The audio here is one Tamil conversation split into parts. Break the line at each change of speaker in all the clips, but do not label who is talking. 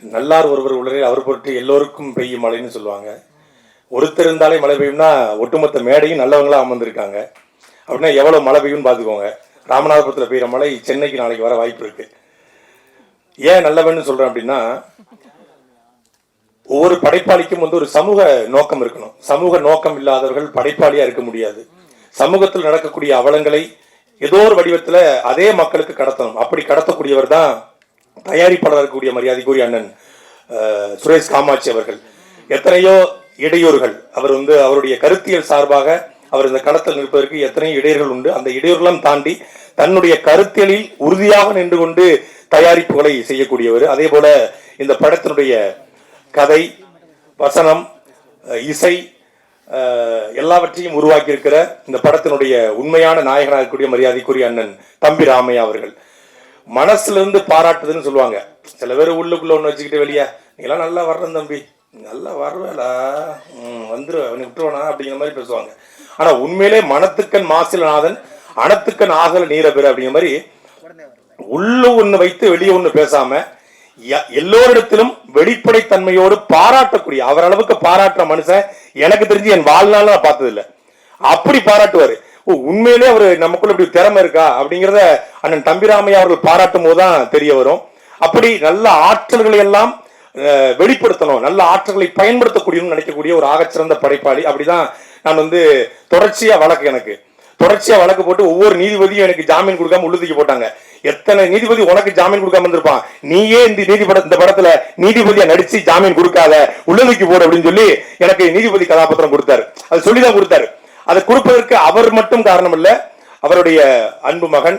நல்லார் ஒருவர் உள்ளே அவர் பொருட்டு எல்லோருக்கும் பெய்யும் மழைன்னு சொல்லுவாங்க. ஒருத்தர் இருந்தாலே மழை பெய்யும்னா ஒட்டுமொத்த மேடையும் நல்லவங்களா அமர்ந்திருக்காங்க. அப்படின்னா எவ்வளோ மழை பெய்யும்னு பார்த்துக்கோங்க. ராமநாதபுரத்தில் பெய்கிற மழை சென்னைக்கு நாளைக்கு வர வாய்ப்பு இருக்கு. ஏன் நல்லவன்னு சொல்றேன் அப்படின்னா, ஒவ்வொரு படைப்பாளிக்கும் ஒரு சமூக நோக்கம் இருக்கணும். சமூக நோக்கம் இல்லாதவர்கள் படைப்பாளியா இருக்க முடியாது. சமூகத்தில் நடக்கக்கூடிய அவலங்களை ஏதோ ஒரு வடிவத்தில் அதே மக்களுக்கு கடத்தணும். அப்படி கடத்தக்கூடியவர் தான் தயாரிப்பாளர் இருக்கக்கூடிய மரியாதைக்குரிய அண்ணன் சுரேஷ் காமாட்சி அவர்கள். எத்தனையோ இடையூறுகள் அவர் அவருடைய கருத்தியல் சார்பாக அவர் இந்த களத்தில் நிற்பதற்கு எத்தனையோ இடையூறுகள் உண்டு. அந்த இடையூறுகளும் தாண்டி தன்னுடைய கருத்தியலில் உறுதியாக நின்று கொண்டு தயாரிப்புகளை செய்யக்கூடியவர். அதே போல இந்த படத்தினுடைய கதை, வசனம், இசை எல்லாவற்றையும் உருவாக்கி இருக்கிற இந்த படத்தினுடைய உண்மையான நாயகனாக இருக்கக்கூடிய மரியாதைக்குரிய அண்ணன் தம்பி ராமையா அவர்கள். மனசுல இருந்து பாராட்டுதுன்னு சொல்லுவாங்க. சில பேர் உள்ளுக்குள்ள ஒன்று வச்சுக்கிட்டு வெளியே நீங்களாம் நல்லா வர்றேன் தம்பி, நல்லா வர்றலா வந்துரு விட்டுருவானா அப்படிங்கிற மாதிரி பேசுவாங்க. ஆனா உண்மையிலே மனத்துக்கண் மாசிலநாதன் அனத்துக்கண் ஆகல நீர பெற அப்படிங்கிற மாதிரி உள்ள ஒண்ணு வைத்து வெளியே ஒண்ணு பேசாம எல்லோரிடத்திலும் வெளிப்படைத்தன்மையோடு பாராட்டக்கூடிய அவர் அளவுக்கு பாராட்டுற மனுஷன் எனக்கு தெரிஞ்சு என் வாழ்நாள் நான் பார்த்தது இல்லை. அப்படி பாராட்டுவாரு. உண்மையிலே அவரு நமக்குள்ள இப்படி திறமை இருக்கா அப்படிங்கிறத அண்ணன் தம்பிராமையா அவர்கள் பாராட்டும் போதுதான் தெரிய வரும். அப்படி நல்ல ஆற்றல்களை எல்லாம் வெளிப்படுத்தணும், நல்ல ஆற்றல்களை பயன்படுத்தக்கூடியன்னு நினைக்கக்கூடிய ஒரு ஆகச்சிறந்த படைப்பாளி. அப்படிதான் நான் தொடர்ச்சியா வழக்கு போட்டு ஒவ்வொரு நீதிபதியும் எனக்கு ஜாமீன் கொடுக்காம உள்ளுக்கு போட்டாங்க. எத்தனை நீதிபதி உனக்கு ஜாமீன் கொடுக்காம இருந்திருப்பான், நீயே இந்த படத்துல நீதிபதியா நடிச்சு ஜாமீன் கொடுக்காத உள்ளுக்கு போடு அப்படின்னு சொல்லி எனக்கு நீதிபதி கதாபாத்திரம் கொடுத்தாரு. அது சொல்லிதான் கொடுத்தாரு. அதை கொடுப்பதற்கு அவர் மட்டும் காரணம் இல்ல, அவருடைய அன்பு மகன்.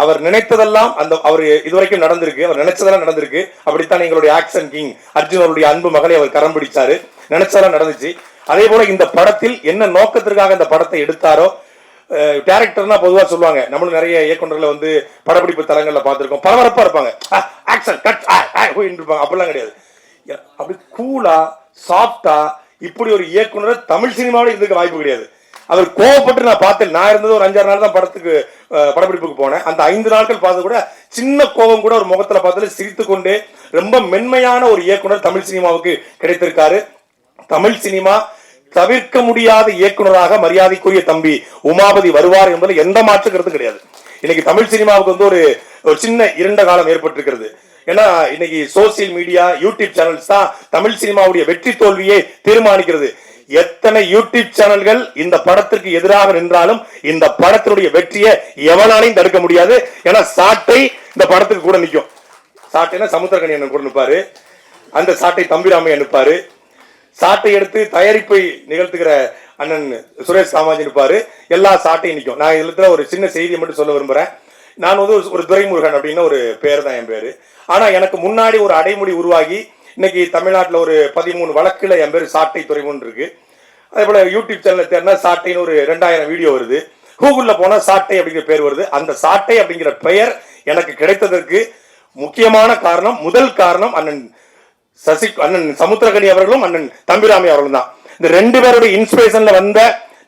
அவர் நினைத்ததெல்லாம் அவர் இதுவரைக்கும் நடந்திருக்கு, அவர் நினைச்சதெல்லாம் நடந்திருக்கு. அப்படித்தான் எங்களுடைய ஆக்ஷன் கிங் அர்ஜுன் அவருடைய அன்பு மகனை அவர் கரம் பிடிச்சாரு. நினைச்சதெல்லாம் நடந்துச்சு. அதே போல இந்த படத்தில் என்ன நோக்கத்திற்காக இந்த படத்தை எடுத்தாரோ, டைரக்டர்னா பொதுவாக சொல்லுவாங்க, நம்மளும் நிறைய இயக்குநர்களை படப்பிடிப்பு தளங்கள்ல பார்த்திருக்கோம், பரபரப்பா இருப்பாங்க, ஆக்ஷன் கட் இருப்பாங்க. அப்படிலாம் கிடையாது. அப்படி கூலா சாஃப்டா இப்படி ஒரு இயக்குனர் தமிழ் சினிமாவோட இருந்துக்க வாய்ப்பு கிடையாது. அவர் கோவப்பட்டு நான் பார்த்தேன். நான் இருந்தது ஒரு 5-6 நாள் தான் படப்பிடிப்புக்கு போனேன். அந்த 5 நாட்கள் பார்த்து கூட சின்ன கோபம் கூட ஒரு முகத்துல பார்த்து சிரித்து கொண்டு ரொம்ப மென்மையான ஒரு இயக்குனர் தமிழ் சினிமாவுக்கு கிடைத்திருக்காரு. தமிழ் சினிமா தவிர்க்க முடியாத இயக்குனராக மரியாதைக்குரிய தம்பி உமாபதி வருவார் என்பதில் எந்த மாற்று கருத்து கிடையாது. இன்னைக்கு தமிழ் சினிமாவுக்கு ஒரு சின்ன இருண்ட காலம் ஏற்பட்டிருக்கிறது. ஏன்னா இன்னைக்கு சோசியல் மீடியா, யூடியூப் சேனல்ஸ் தான் தமிழ் சினிமாவுடைய வெற்றி தோல்வியை தீர்மானிக்கிறது. எத்தனை யூடியூப் சேனல்கள் இந்த படத்திற்கு எதிராக நின்றாலும் இந்த படத்தினுடைய வெற்றியை எவனாலையும் தடுக்க முடியாது. ஏன்னா சாட்டை இந்த படத்துக்கு கூட நிற்கும். சாட்டைனா சமுத்திரக்கனி அண்ணன் கூட நிற்பாரு, அந்த சாட்டை தம்பிராமையா நிற்பாரு. சாட்டை எடுத்து தயாரிப்பை நிகழ்த்துகிற அண்ணன் சுரேஷ் காமாஜி நிற்பாரு. எல்லா சாட்டையும் நிற்கும். நான் இதுல ஒரு சின்ன செய்தியை மட்டும் சொல்ல விரும்புறேன். நான் ஒரு துரைமுருகன் அப்படின்னு ஒரு பேர் தான் என் பேரு. ஆனா எனக்கு முன்னாடி ஒரு அடைமொழி உருவாகி இன்னைக்கு தமிழ்நாட்டில் ஒரு 13 வழக்குல என் பேர் சாட்டை துரைமுருகன் இருக்கு. அதே போல யூடியூப் சேனல் தேர்னா சாட்டைன்னு ஒரு 2000 வீடியோ வருது. கூகுள்ல போனா சாட்டை அப்படிங்கிற பேர் வருது. அந்த சாட்டை அப்படிங்கிற பெயர் எனக்கு கிடைத்ததற்கு முக்கியமான காரணம், முதல் காரணம் அண்ணன் சமுத்திரகனி அவர்களும் அண்ணன் தம்பிராமி அவர்களும் தான். இந்த 2 பேருடைய இன்ஸ்பிரேஷன்ல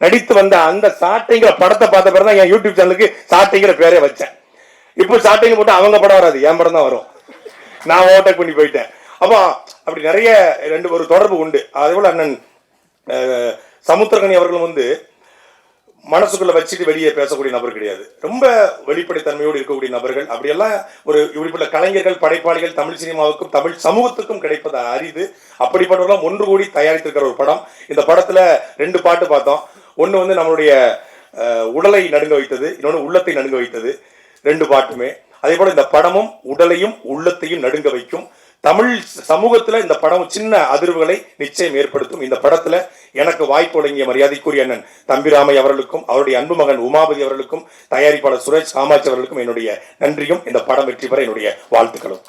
நடித்து வந்த அந்த சாட்டைங்கிற படத்தை பார்த்த பிறகு தான் என் யூடியூப் சேனலுக்கு சாட்டைங்கிற பேரே வச்சேன். இப்போ சாட்டைங்க போட்டு அவங்க படம் வராது, என் படம் தான் வரும். நான் ஓவர்டேக் பண்ணி போயிட்டேன். அப்போ அப்படி நிறைய ஒரு தொடர்பு உண்டு. அதே போல அண்ணன் சமுத்திரகனி அவர்களும் மனசுக்குள்ள வச்சுட்டு வெளியே பேசக்கூடிய நபர் கிடையாது. ரொம்ப வெளிப்படைத்தன்மையோடு இருக்கக்கூடிய நபர்கள். அப்படியெல்லாம் இப்படிப்பட்ட கலைஞர்கள், படைப்பாளிகள் தமிழ் சினிமாவுக்கும் தமிழ் சமூகத்துக்கும் கிடைப்பது அரிது. அப்படிப்பட்டவர்களும் ஒன்று கூடி தயாரித்திருக்கிற ஒரு படம். இந்த படத்துல 2 பாட்டு பார்த்தோம். ஒன்று நம்மளுடைய உடலை நடுங்க வைத்தது, இன்னொன்று உள்ளத்தை நடுங்க வைத்தது. 2 பாட்டுமே. அதே போல இந்த படமும் உடலையும் உள்ளத்தையும் நடுங்க வைக்கும். தமிழ் சமூகத்துல இந்த படம் சின்ன அதிர்வுகளை நிச்சயம் ஏற்படுத்தும். இந்த படத்துல எனக்கு வாய்ப்பு வழங்கிய மரியாதைக்குரிய அண்ணன் தம்பிராமை அவர்களுக்கும் அவருடைய அன்பு மகன் உமாபதி அவர்களுக்கும் தயாரிப்பாளர் சுரேஷ் காமாட்சி அவர்களுக்கும் என்னுடைய நன்றியும், இந்த படம் வெற்றி பெற என்னுடைய வாழ்த்துக்களும்.